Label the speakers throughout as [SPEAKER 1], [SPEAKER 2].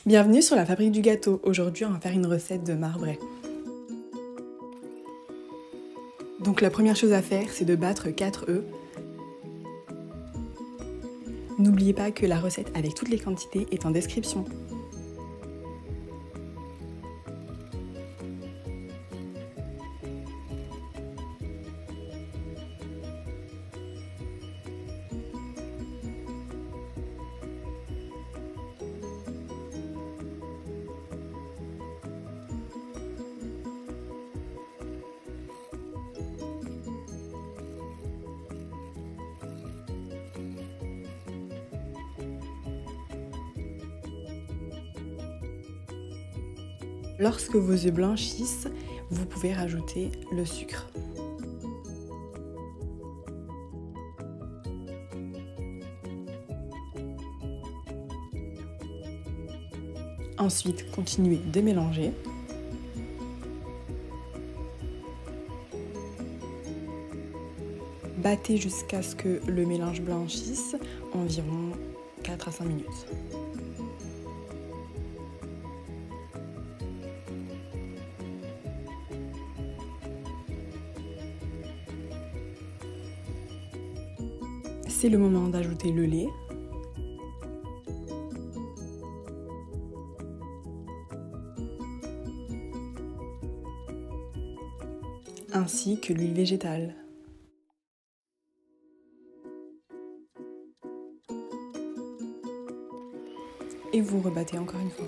[SPEAKER 1] Bienvenue sur la fabrique du gâteau. Aujourd'hui, on va faire une recette de marbré. Donc la première chose à faire, c'est de battre 4 œufs. N'oubliez pas que la recette avec toutes les quantités est en description. Lorsque vos œufs blanchissent, vous pouvez rajouter le sucre. Ensuite, continuez de mélanger. Battez jusqu'à ce que le mélange blanchisse, environ 4 à 5 minutes. C'est le moment d'ajouter le lait. Ainsi que l'huile végétale. Et vous rebattez encore une fois.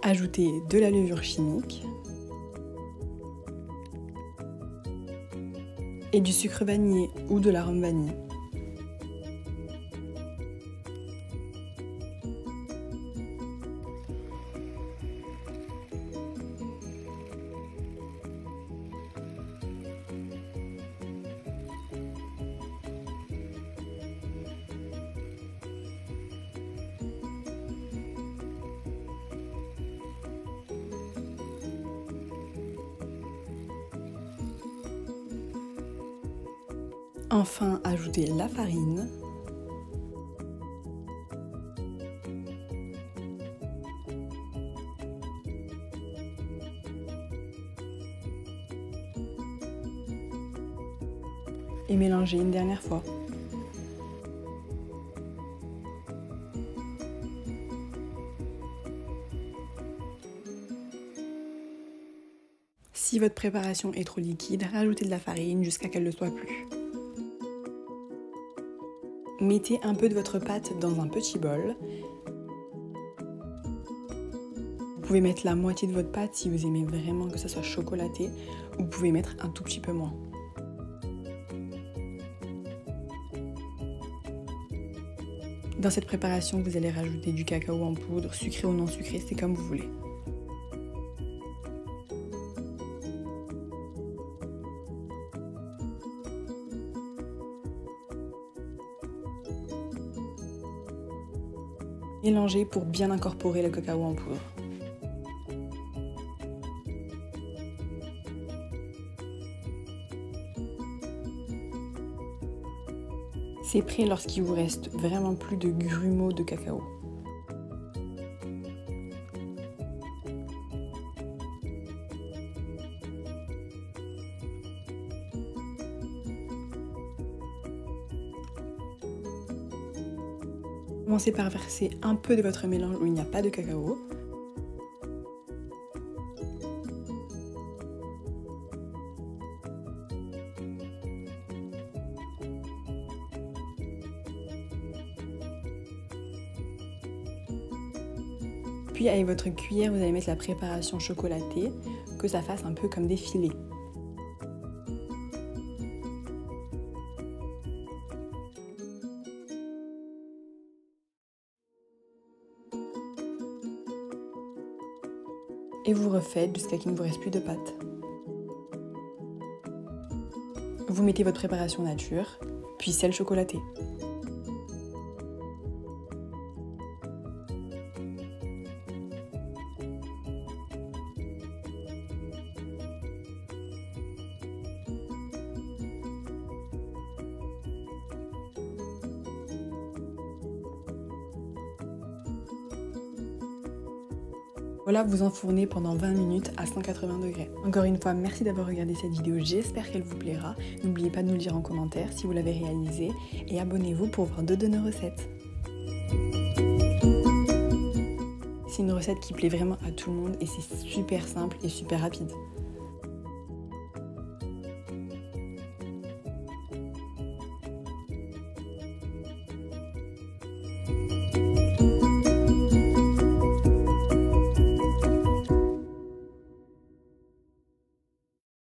[SPEAKER 1] Ajoutez de la levure chimique et du sucre vanillé ou de l'arôme vanille. Enfin, ajoutez la farine. Et mélangez une dernière fois. Si votre préparation est trop liquide, rajoutez de la farine jusqu'à qu'elle ne soit plus. Mettez un peu de votre pâte dans un petit bol. Vous pouvez mettre la moitié de votre pâte si vous aimez vraiment que ça soit chocolaté, ou vous pouvez mettre un tout petit peu moins. Dans cette préparation, vous allez rajouter du cacao en poudre, sucré ou non sucré, c'est comme vous voulez. Mélangez pour bien incorporer le cacao en poudre. C'est prêt lorsqu'il vous reste vraiment plus de grumeaux de cacao. Commencez par verser un peu de votre mélange où il n'y a pas de cacao. Puis avec votre cuillère, vous allez mettre la préparation chocolatée, que ça fasse un peu comme des filets. Et et vous refaites jusqu'à qu'il ne vous reste plus de pâte. Vous mettez votre préparation nature, puis sel chocolaté. Voilà, vous enfournez pendant 20 minutes à 180 degrés. Encore une fois, merci d'avoir regardé cette vidéo, j'espère qu'elle vous plaira. N'oubliez pas de nous le dire en commentaire si vous l'avez réalisée et abonnez-vous pour voir d'autres de nos recettes. C'est une recette qui plaît vraiment à tout le monde et c'est super simple et super rapide.